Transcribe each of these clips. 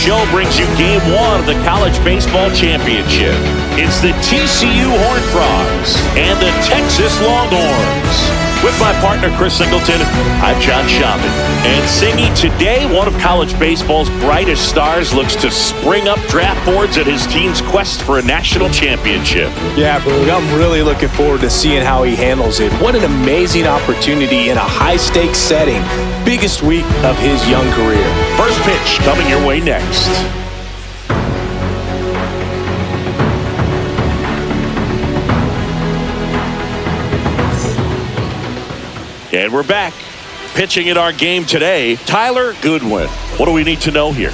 Show brings you Game 1 of the College Baseball Championship. It's the TCU Horned Frogs and the Texas Longhorns. With my partner, Chris Singleton, I'm John Schaubin. And Singy, today, one of college baseball's brightest stars looks to spring up draft boards at his team's quest for a national championship. Yeah, Boog, I'm really looking forward to seeing how he handles it. What an amazing opportunity in a high-stakes setting. Biggest week of his young career. First pitch coming your way next. And we're back. Pitching in our game today, Tyler Goodwin. What do we need to know here?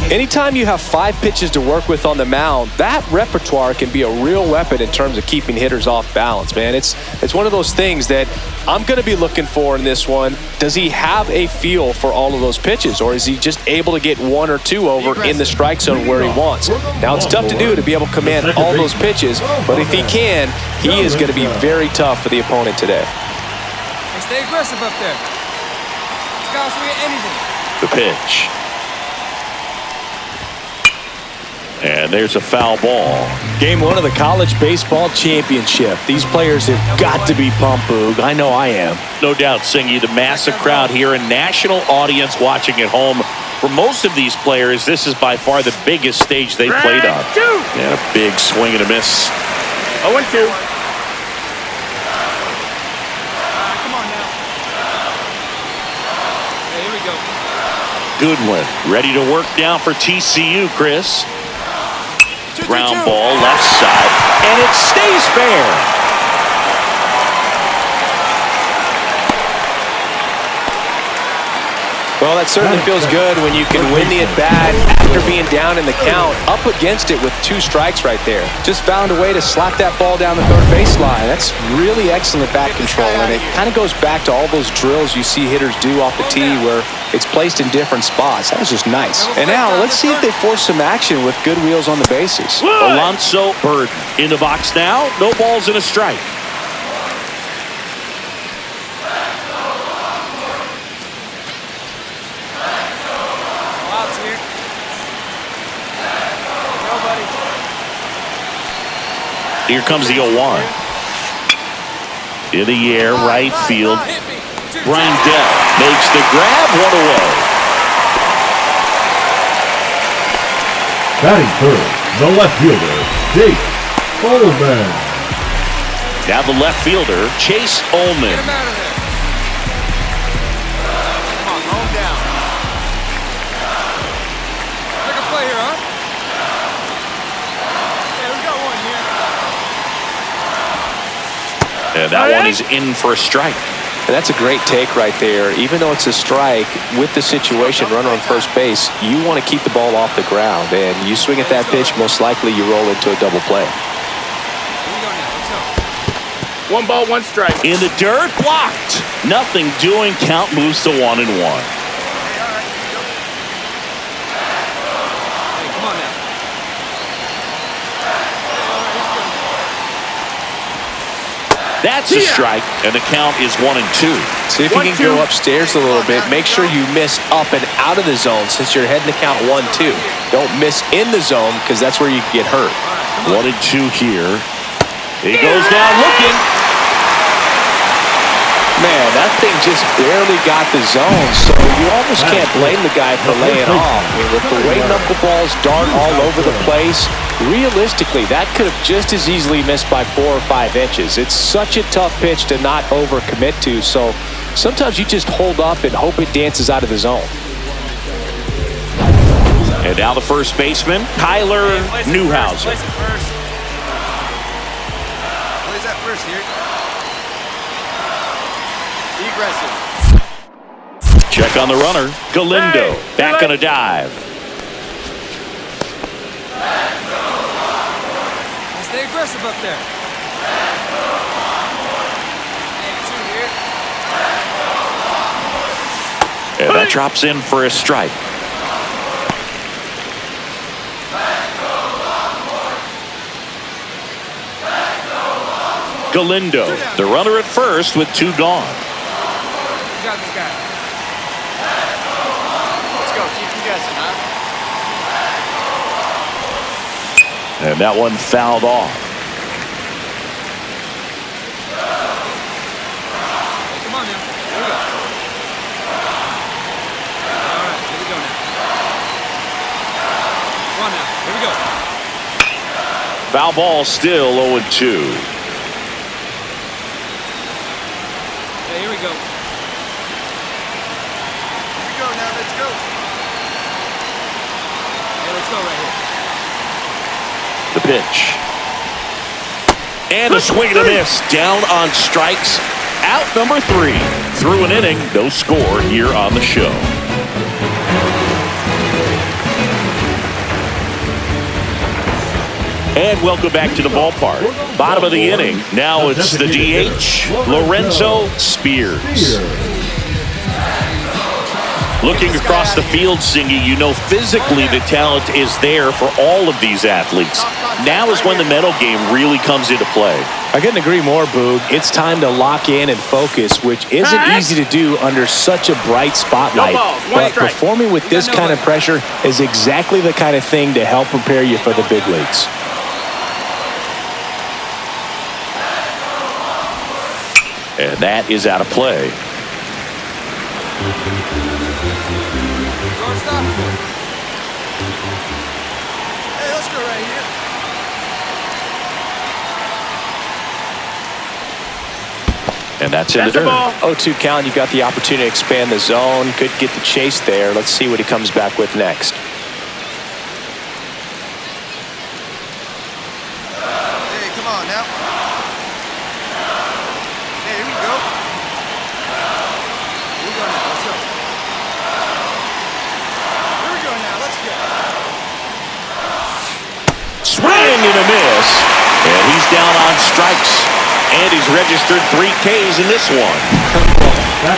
Anytime you have 5 pitches to work with on the mound, that repertoire can be a real weapon in terms of keeping hitters off balance, man. It's one of those things that I'm going to be looking for in this one. Does he have a feel for all of those pitches, or is he just able to get 1 or 2 over in the strike zone where he wants? Now, it's tough to do to be able to command all those pitches, but if he can, he is going to be very tough for the opponent today. Stay aggressive up there. Scouts will get anything. The pitch. And there's a foul ball. Game 1 of the College Baseball Championship. These players have got to be pumped, Boog. I know I am. No doubt, Singy, the massive crowd here, a national audience watching at home. For most of these players, this is by far the biggest stage they've played on. And a big swing and a miss. 0-2. Goodwin ready to work down for TCU, Chris. Ground ball left side, and it stays fair. Well, that certainly feels good when you can win the at-bat after being down in the count, up against it with 2 strikes right there. Just found a way to slap that ball down the third baseline. That's really excellent bat control, and it kind of goes back to all those drills you see hitters do off the tee where it's placed in different spots. That was just nice. And now, let's see if they force some action with good wheels on the bases. Alonso Burden in the box now. No balls and a strike. Here comes the 0-1. In the air, right field. Brindell makes the grab, 1 away. Batting third, the left fielder, Chase Ullman. Now the left fielder, Chase Ullman. Get him out of there. Come on, home down. Make a play here, huh? Yeah, we got one here. And that one is in for a strike. And that's a great take right there. Even though it's a strike, with the situation, runner on first base, you want to keep the ball off the ground. And you swing at that pitch, most likely you roll into a double play. 1 ball, 1 strike. In the dirt, blocked. Nothing doing. Count moves to 1-1. That's a strike, and the count is 1-2. See if you can go upstairs a little bit. Make sure you miss up and out of the zone since you're heading to count 1-2. Don't miss in the zone because that's where you can get hurt. 1-2 here. He goes down looking. Man, that thing just barely got the zone, so you almost can't blame the guy for laying off. I mean, with the way knuckleballs dart all over the place, realistically, that could have just as easily missed by 4 or 5 inches. It's such a tough pitch to not overcommit to, so sometimes you just hold up and hope it dances out of the zone. And now the first baseman, Tyler Newhouser. Plays that first here. Be aggressive. Check on the runner. Galindo back on a dive. Stay aggressive up there. And that drops in for a strike. Galindo, the runner at first with 2 gone. You got this guy. Let's go. Keep you guessing, huh? And that one fouled off. Come on now. Here we go. All right, here we go now. Come on now. Here we go. Foul ball still 0-2. Okay, here we go. Here we go now. Let's go. Okay, let's go right here. The pitch. And a swing and a miss. Down on strikes. Out number 3. Through an inning. No score here on the show. And welcome back to the ballpark. Bottom of the inning. Now it's the DH, Lorenzo Spears. Looking across the field, Singy, you know physically the talent is there for all of these athletes. Now is when the mental game really comes into play. I couldn't agree more, Boog. It's time to lock in and focus, which isn't easy to do under such a bright spotlight. But performing with this kind of pressure is exactly the kind of thing to help prepare you for the big leagues. And that is out of play. Shortstop. Hey, let's go right here. And that's in the dirt. 0-2 count. You got the opportunity to expand the zone. Could get the chase there. Let's see what he comes back with next. Hey, come on now. Hey, here we go. Here we go now. Let's go. Here we go now. Let's go. Swing and a miss. And he's down on strikes. And he's registered 3 Ks in this one.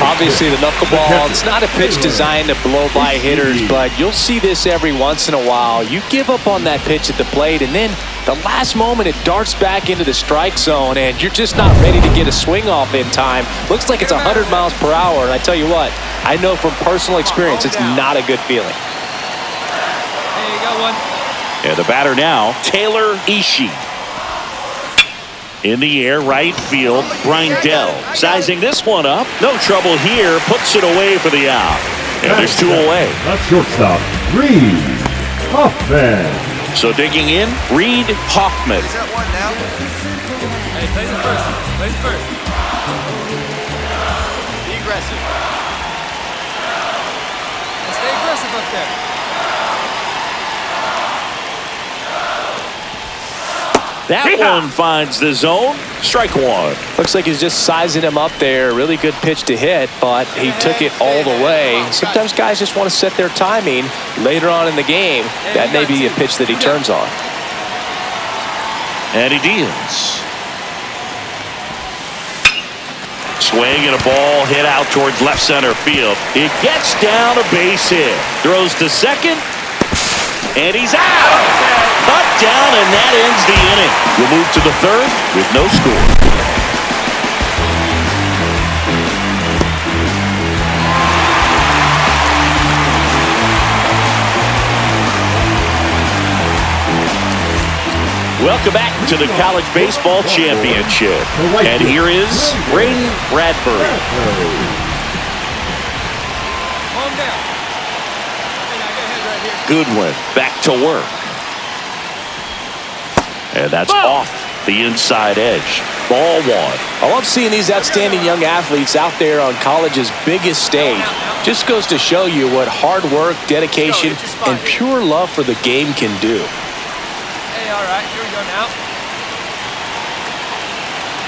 Obviously, the knuckleball, it's not a pitch designed to blow by hitters, but you'll see this every once in a while. You give up on that pitch at the plate, and then the last moment it darts back into the strike zone, and you're just not ready to get a swing off in time. Looks like it's 100 miles per hour, and I tell you what, I know from personal experience it's not a good feeling. Hey, you got one. And the batter now, Taylor Ishii. In the air, right field, Brindell. Sizing this one up. No trouble here. Puts it away for the out. And there's 2 away. That's shortstop, Reed Hoffman. So digging in, Reed Hoffman. Is that one now? Hey, play the first. Play the first. Be aggressive. Hey, stay aggressive up there. That one finds the zone. Strike 1. Looks like he's just sizing him up there. Really good pitch to hit, but he took it all the way. Sometimes guys just want to set their timing later on in the game. That may be a pitch that he turns on. And he deals. Swing and a ball hit out towards left center field. It gets down a base hit. Throws to second. And he's out. Cut down, and that ends the inning. We'll move to the 3rd with no score. Welcome back to the College Baseball Championship. And here is Ray Bradbury. Calm down. Hey, now get ahead right here. Goodwin back to work. And that's off the inside edge. Ball 1. I love seeing these outstanding young athletes out there on college's biggest stage. Just goes to show you what hard work, dedication, and pure love for the game can do. Hey, all right. Here we go now.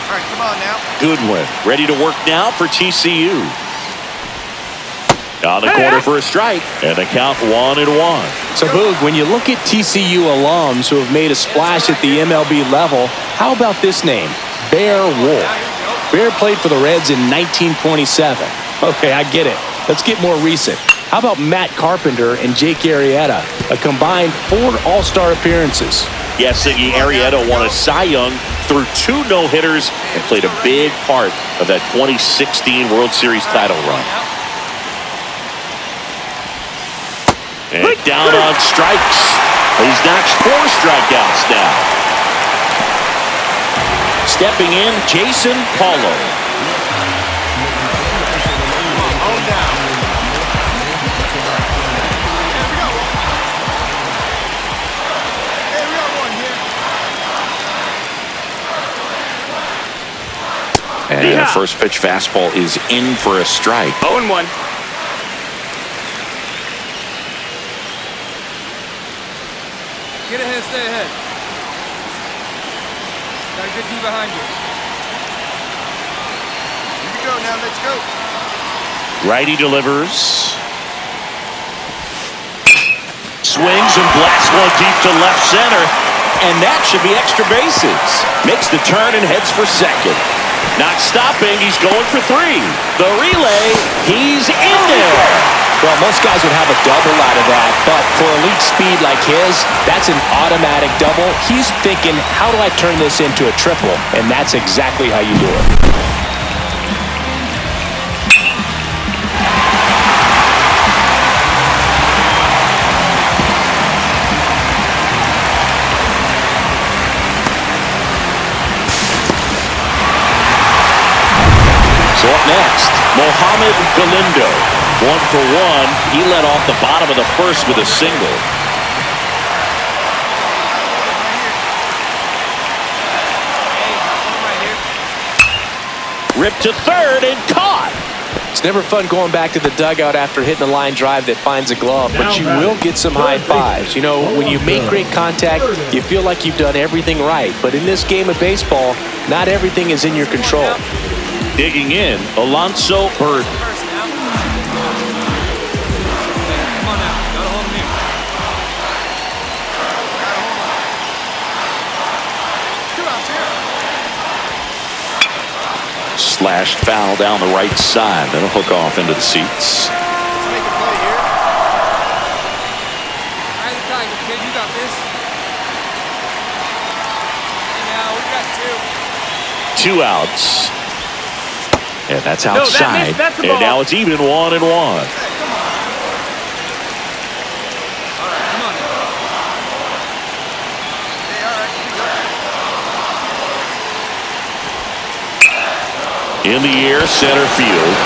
All right, come on now. Goodwin ready to work now for TCU. On the corner for a strike, and the count 1-1. So, Boog, when you look at TCU alums who have made a splash at the MLB level, how about this name? Bear Wolf. Bear played for the Reds in 1927. Okay, I get it. Let's get more recent. How about Matt Carpenter and Jake Arrieta? A combined 4 All-Star appearances. Yes, Iggy Arrieta won a Cy Young, threw 2 no-hitters, and played a big part of that 2016 World Series title run. And down on strikes. He's notched 4 strikeouts now. Stepping in, Jason Paulo. And the first pitch fastball is in for a strike. 0-1. Get ahead, stay ahead. Got a good team behind you. Here we go now, let's go. Righty delivers. Swings and blasts one deep to left center. And that should be extra bases. Makes the turn and heads for second. Not stopping, he's going for 3. The relay, he's in there. Well, most guys would have a double out of that, but for elite speed like his, that's an automatic double. He's thinking, how do I turn this into a triple? And that's exactly how you do it. So up next, Mohamed Galindo. 1 for 1. He led off the bottom of the first with a single. Ripped to third and caught. It's never fun going back to the dugout after hitting a line drive that finds a glove, but you will get some high fives. You know, when you make great contact, you feel like you've done everything right. But in this game of baseball, not everything is in your control. Digging in, Alonso Bird. Slashed foul down the right side. That'll hook off into the seats. Let's make a play here. All right, Tiger, kid, you got this. And now we got 2. 2 outs. And that's outside. That's the and ball. now it's even 1-1. All right, come on now. Hey, all right, In the air, center field.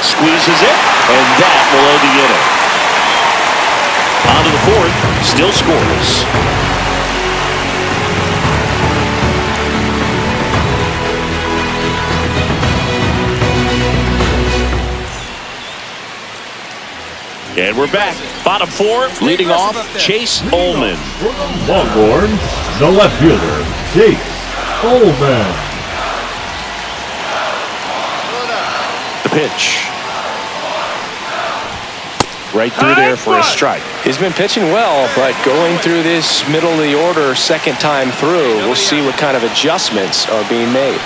Squeezes it, and that will end the inning. On to the 4th, still scoreless. And we're back. Bottom 4, leading off, Chase Ullman. Longhorns, the left fielder, Chase Ullman. The pitch. Right through there for a strike. He's been pitching well, but going through this middle of the order second time through, we'll see what kind of adjustments are being made.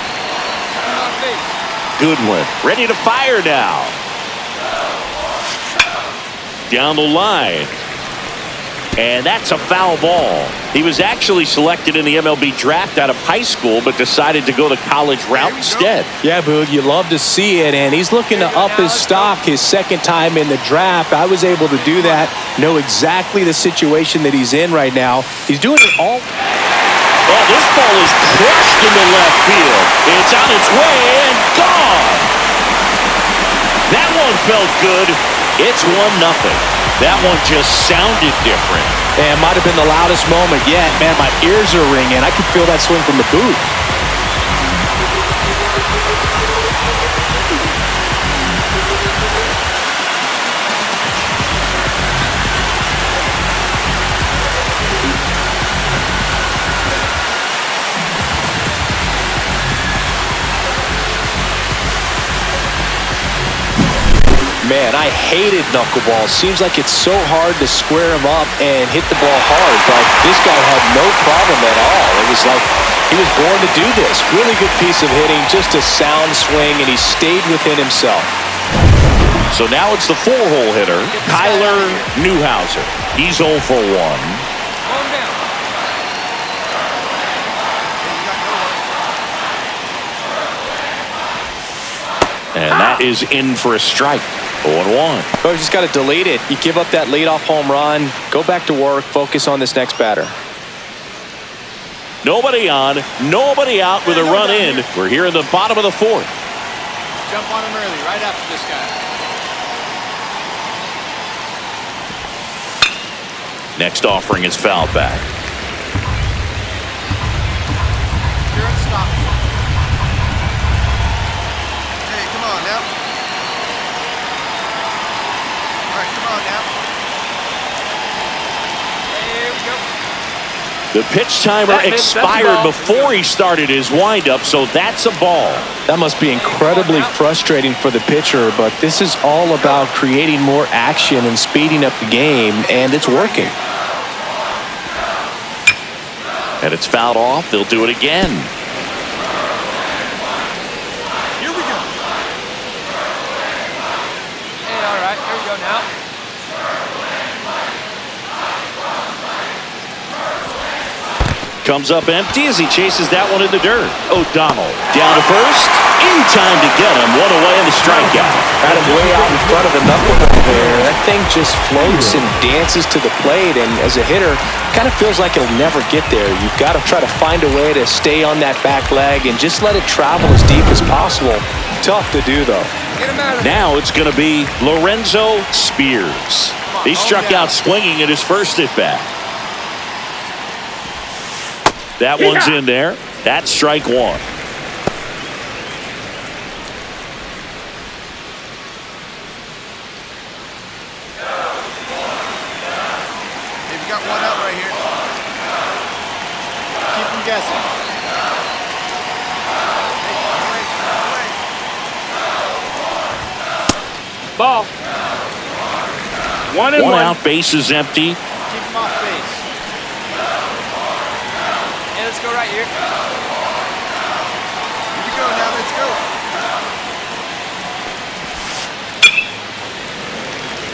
Goodwin, ready to fire now. Down the line. And that's a foul ball. He was actually selected in the MLB draft out of high school, but decided to go the college route instead. Yeah, Boog, you love to see it, and he's looking to up his stock his second time in the draft. I was able to do that, know exactly the situation that he's in right now. He's doing it all. Well, this ball is crushed into left field. It's on its way and gone. That one felt good. It's 1-0. That one just sounded different. And it might have been the loudest moment yet. Man, my ears are ringing. I could feel that swing from the booth. Man, I hated knuckleball. Seems like it's so hard to square him up and hit the ball hard, but this guy had no problem at all. It was like he was born to do this. Really good piece of hitting, just a sound swing, and he stayed within himself. So now it's the 4-hole hitter, Tyler Newhouser. He's 0 for 1. Calm down. And that is in for a strike. 0-1. So you just got to delete it. You give up that leadoff home run, go back to work, focus on this next batter. Nobody on, nobody out with a run in. We're here in the bottom of the fourth. Jump on him early, right after this guy. Next offering is fouled back. Here, stop. Hey, come on now. All right, come on now. Here we go. The pitch timer expired before he started his windup, so that's a ball. That must be incredibly frustrating for the pitcher, but this is all about creating more action and speeding up the game, and it's working. And it's fouled off. They'll do it again. Here we go. Hey, all right, here we go now. Comes up empty as he chases that one in the dirt. O'Donnell down to first. In time to get him. One away in the strikeout. Got him way out in front of the knuckleball there. That thing just floats and dances to the plate, and as a hitter, kind of feels like he'll never get there. You've got to try to find a way to stay on that back leg and just let it travel as deep as possible. Tough to do, though. Get him out of there. Now it's going to be Lorenzo Spears. He struck out swinging at his first at-bat. That one's in there. That's strike one. Hey, we got one out right here. Keep him guessing. Ball. One out, base is empty. Keep him off base. Hey, let's go right here. Here we go now, let's go.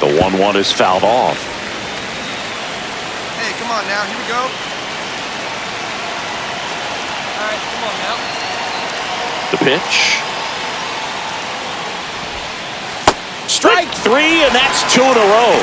The 1-1 is fouled off. Hey, come on now, here we go. All right, come on now. The pitch. Strike three, and that's two in a row.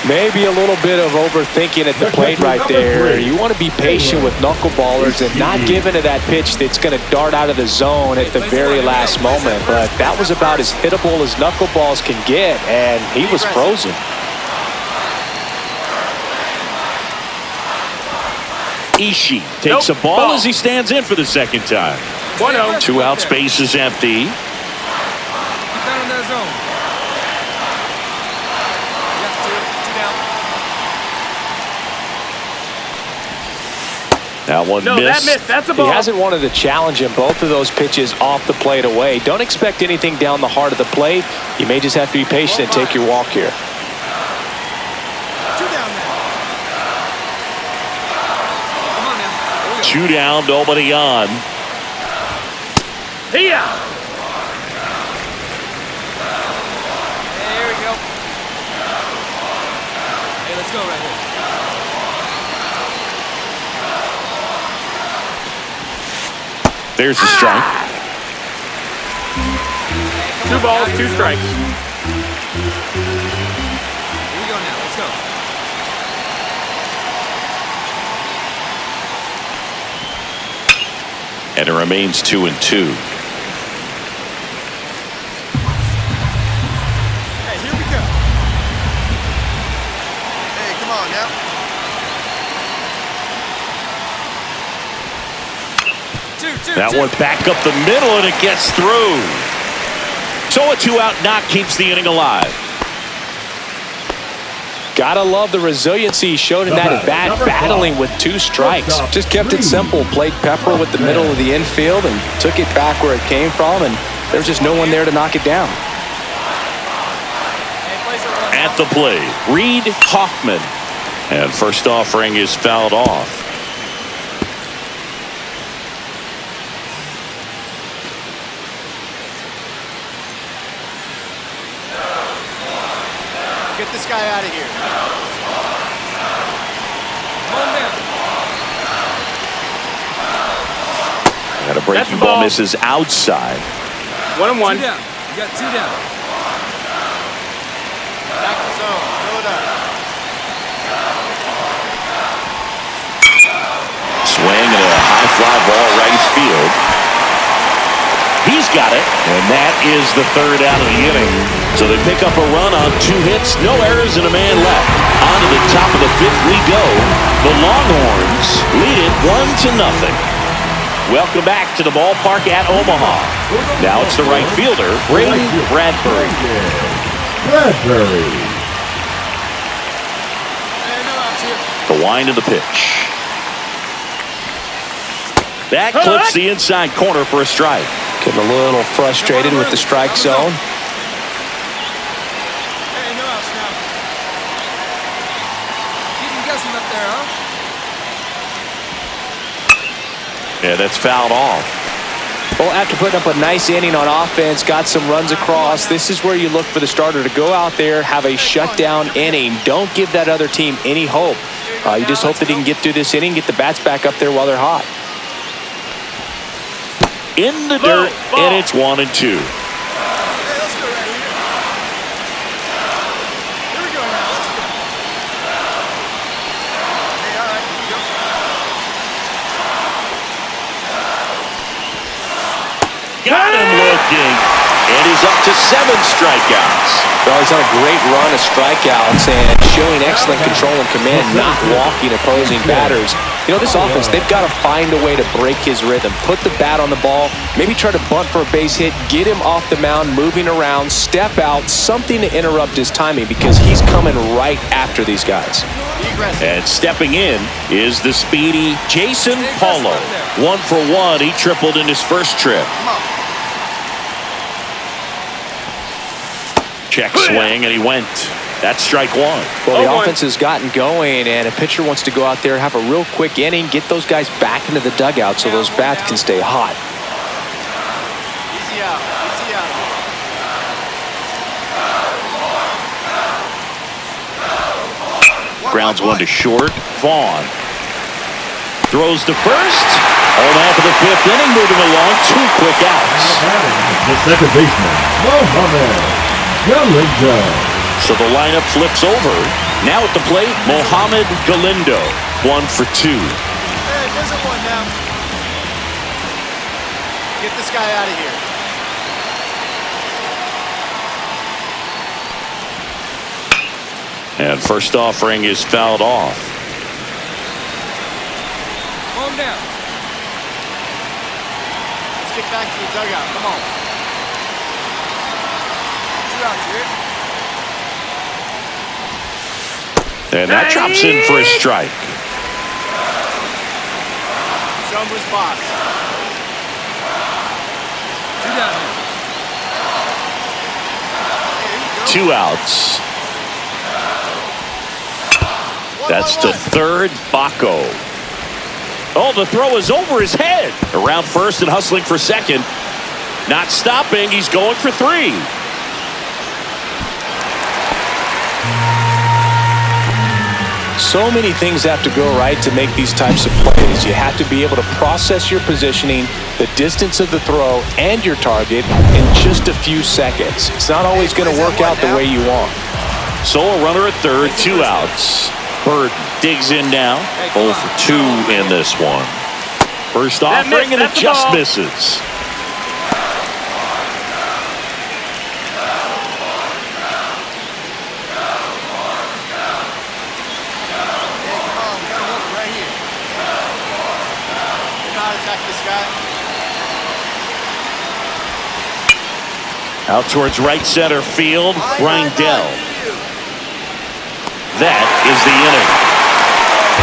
Maybe a little bit of overthinking at the plate right there. You want to be patient with knuckleballers and not give into that pitch that's going to dart out of the zone at the very last moment. But that was about as hittable as knuckleballs can get, and he was frozen. Ishii takes a ball as he stands in for the second time. 1-0. Two out, space is empty. Keep down in that zone. You got two down. That one No, missed. that missed. That's a He ball. hasn't wanted to challenge him both of those pitches off the plate away. Don't expect anything down the heart of the plate. You may just have to be patient and take your walk here. Two down now. Come on now. Here we go. Two down, nobody on. Here. There we go. Hey, let's go right here. There's the strike. Two balls, two strikes. Here we go now. Let's go. And it remains 2-2. Hey, here we go. Hey, come on now. That one back up the middle, and it gets through. So a two-out knock keeps the inning alive. Gotta love the resiliency he showed in that at bat, battling with two strikes. Just kept it simple, played pepper with the middle of the infield and took it back where it came from, and there's just no one there to knock it down. At the plate, Reed Hoffman. And first offering is fouled off. Get this guy out of here. Come on down. And a breaking ball misses outside. 1-1. Two down. You got two down. ball right field. He's got it, and that is the third out of the inning. So they pick up a run on 2 hits, no errors, and a man left. On to the top of the 5th we go. The Longhorns lead it 1-0. Welcome back to the ballpark at Omaha. Now it's the right fielder, Braden Bradbury. The wind of the pitch. That clips the inside corner for a strike. Getting a little frustrated with the strike zone. Hey, no outs now. Keep him guessing up there, huh? Yeah, that's fouled off. Well, after putting up a nice inning on offense, got some runs across, this is where you look for the starter to go out there, have a shutdown inning. Don't give that other team any hope. You just hope that he can get through this inning, get the bats back up there while they're hot. In the dirt, and it's 1-2. Hey, let's go right here. Here we go now. Let's go. Hey, all right. Here we go. Got him looking, and he's up to 7 strikeouts. Well, he's on a great run of strikeouts and showing excellent control and command, not walking opposing batters. You know, this offense, they've got to find a way to break his rhythm, put the bat on the ball, maybe try to bunt for a base hit, get him off the mound, moving around, step out, something to interrupt his timing because he's coming right after these guys. And stepping in is the speedy Jason Paulo. 1 for 1. He tripled in his first trip. Check swing, and he went. That's strike 1. Well, the offense has gotten going, and a pitcher wants to go out there, have a real quick inning, get those guys back into the dugout so those bats can stay hot. Easy out. Easy out. Grounds 1 to short. Vaughn throws to first. Home half of the 5th inning, moving along. 2 quick outs. The second baseman, Mohamed Galindo. So the lineup flips over. Now at the plate, Mohamed Galindo. 1 for 2. Hey, there's a 1 now. Get this guy out of here. And first offering is fouled off. Calm down. Let's get back to the dugout. Come on. 2 outs here. And that drops in for a strike. Show him his box. 2 down. 2 outs. That's to third, Baco. Oh, the throw is over his head. Around first and hustling for second. Not stopping. He's going for 3. So many things have to go right to make these types of plays. You have to be able to process your positioning, the distance of the throw, and your target in just a few seconds. It's not always going to work out the way you want. So a runner at third, 2 outs. Bird digs in now. 0 for 2 in this one. First offering, and it just misses. Out towards right center field, Grindell. That is the inning.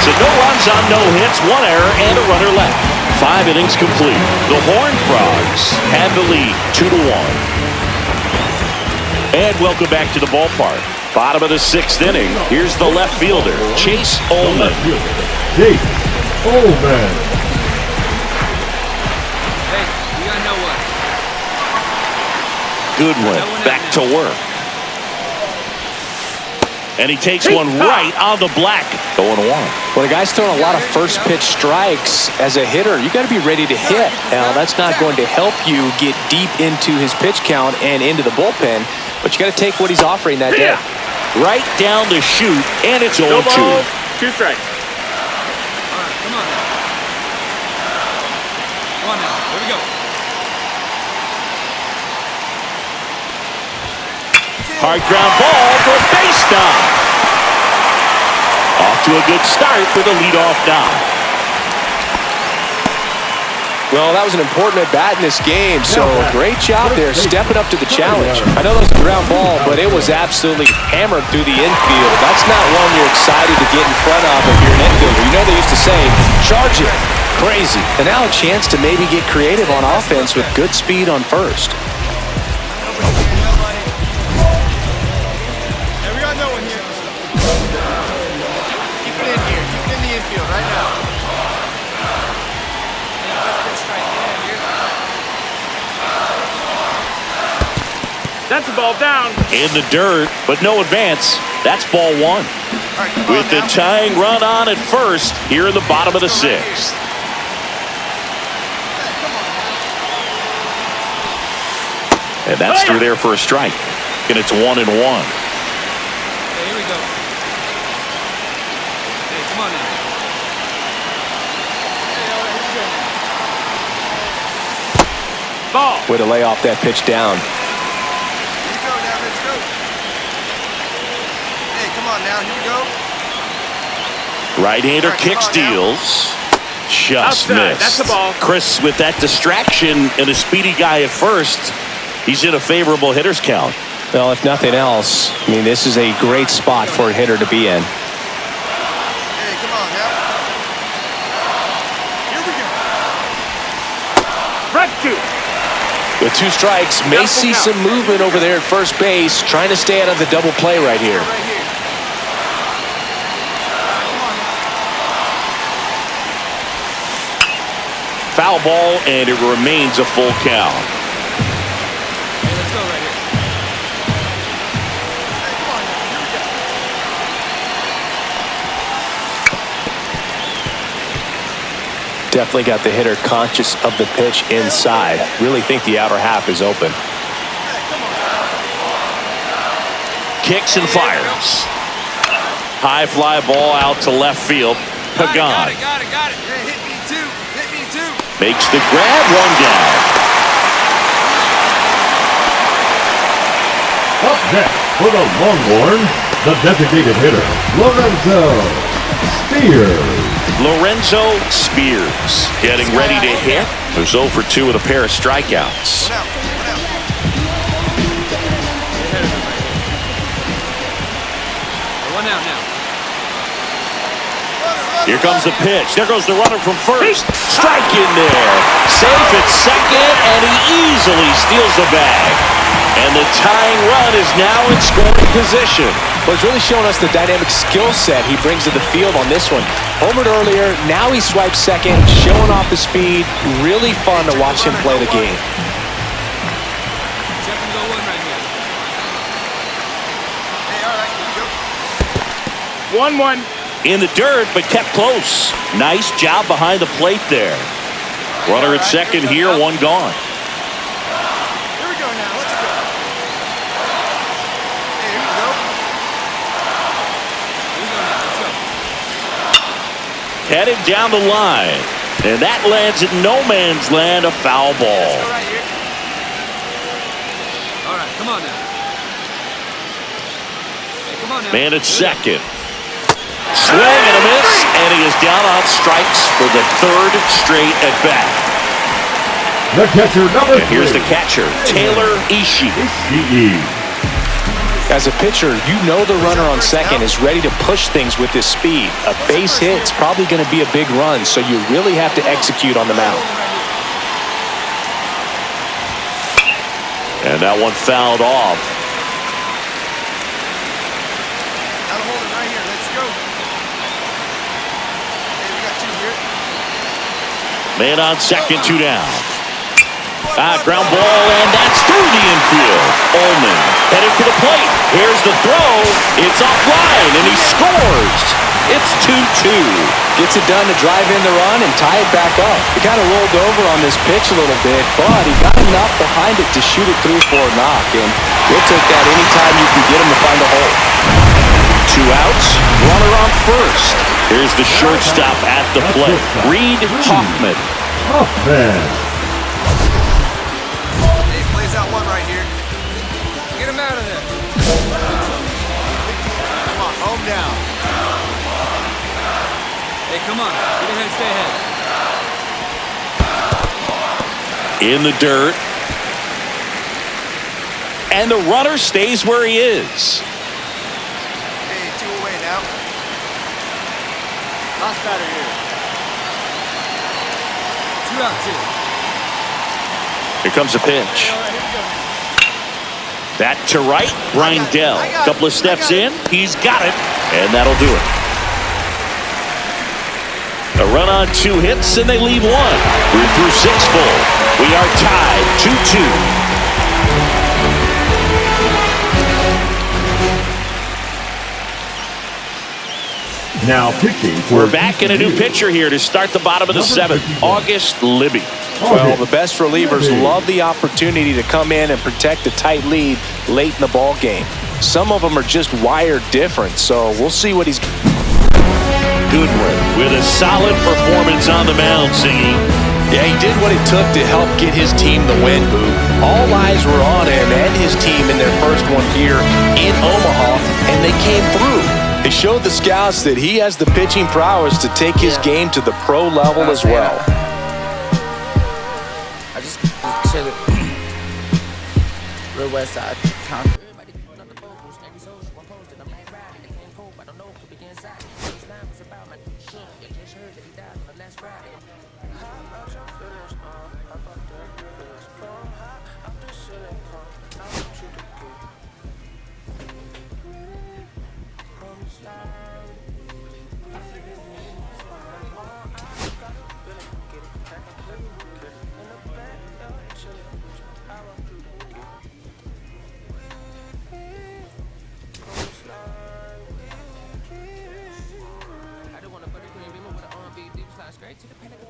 So no runs on no hits, 1 error, and a runner left. 5 innings complete. The Horned Frogs have the lead 2-1. And welcome back to the ballpark. Bottom of the 6th inning. Here's the left fielder, Chase Ullman. Chase Ullman. Hey, you gotta know what? Goodwin back to work. And he takes one right on the black. 0-1. When a guy's throwing a lot of first pitch strikes as a hitter, you got to be ready to hit. Now, that's not going to help you get deep into his pitch count and into the bullpen, but you got to take what he's offering that day. Right down the chute, and it's 0-2. 2 strikes. All right, come on now. Come on now. Here we go. Hard ground ball for a base knock. Off to a good start for the leadoff knock. Well, that was an important at-bat in this game, so great job there stepping up to the challenge. I know that was a ground ball, but it was absolutely hammered through the infield. That's not one you're excited to get in front of if you're an infielder. You know they used to say, charge it. Crazy. And now a chance to maybe get creative on offense with good speed on first. We got no one here. Keep it in here. Keep it in the infield right now. That's a ball down. In the dirt, but no advance. That's ball one. Right, With the tying run on at first here in the bottom of the sixth. And that's through there for a strike. And it's 1-1. Hey, here we go. Hey, come on now. Ball. Way to lay off that pitch down. Right-hander kick steals. Just Outside. missed. That's the ball. Chris, with that distraction and a speedy guy at first, he's in a favorable hitter's count. Well, if nothing else, I mean, this is a great spot for a hitter to be in. Hey, come on now. Here we go. Front two. With 2 strikes, may see some movement over there at first base, trying to stay out of the double play right here. Right here. Foul ball, and it remains a full count. Hey, let's go right here. Hey, come on now. Here we go. Definitely got the hitter conscious of the pitch inside. Really think the outer half is open. Kicks and fires. High fly ball out to left field. Pagan Got it. Hey, hit me too. Hit me too. makes the grab, 1 down. Up next for the Longhorns, the designated hitter, Lorenzo Spears. Lorenzo Spears getting ready to hit. There's 0 for 2 with a pair of strikeouts. One out now. Here comes the pitch. There goes the runner from first. Strike in there. Safe at second, and he easily steals the bag. And the tying run is now in scoring position. Well, he's really showing us the dynamic skill set he brings to the field on this one. Homered earlier, now he swipes second, showing off the speed. Really fun to watch him play the game. Check and go one right here. Hey, all right, here we go. 1-1. In the dirt, but kept close. Nice job behind the plate there. Runner at second here, 1 gone. Here we go now. Let's go. Hey, here we go. Here we go now. Let's go. Headed down the line. And that lands in no man's land, a foul ball. Let's go right here. All right, come on now. Hey, come on now. Man at second. Swing and a miss, and he is down on strikes for the 3rd straight at bat. The catcher, number 3. And here's the catcher, Tyler Ishii. As a pitcher, you know the runner on second is ready to push things with his speed. A base hit's probably going to be a big run, so you really have to execute on the mound. And that one fouled off. Gotta hold it right here. Let's go. Hey, we got 2 here. Man on second, 2 down. Ground ball, and that's through the infield. Ullman headed for the plate. Here's the throw. It's offline, and he scores. It's 2-2. Gets it done to drive in the run and tie it back up. He kind of rolled over on this pitch a little bit, but he got enough behind it to shoot it through for a knock, and he'll take that anytime you can get him to find a hole. 2 outs, runner on first. Here's the shortstop at the plate, Reed Hoffman. Offense. Hey, plays out one right here. Get him out of there. Come on, home down. Hey, come on. Get ahead, stay ahead. In the dirt. And the runner stays where he is. Hey, 2 away now. Last batter here. 2 out, 2. Here comes a pitch. That to right, Rindell. Couple of steps in, he's got it, and that'll do it. A run on 2 hits, and they leave 1. We're through 6 full. We are tied 2-2. Now pitching for We're back in a new pitcher here to start the bottom of the 7th, August Libby. Well, the best relievers love the opportunity to come in and protect a tight lead late in the ball game. Some of them are just wired different, so we'll see what he's... Goodwin with a solid performance on the mound, Singy. Yeah, he did what it took to help get his team the win, Boo. All eyes were on him and his team in their first one here in Omaha, and they came through. It showed the scouts that he has the pitching prowess to take his game to the pro level as well. I just chill it. Real West Side. Concord. Straight to the panic.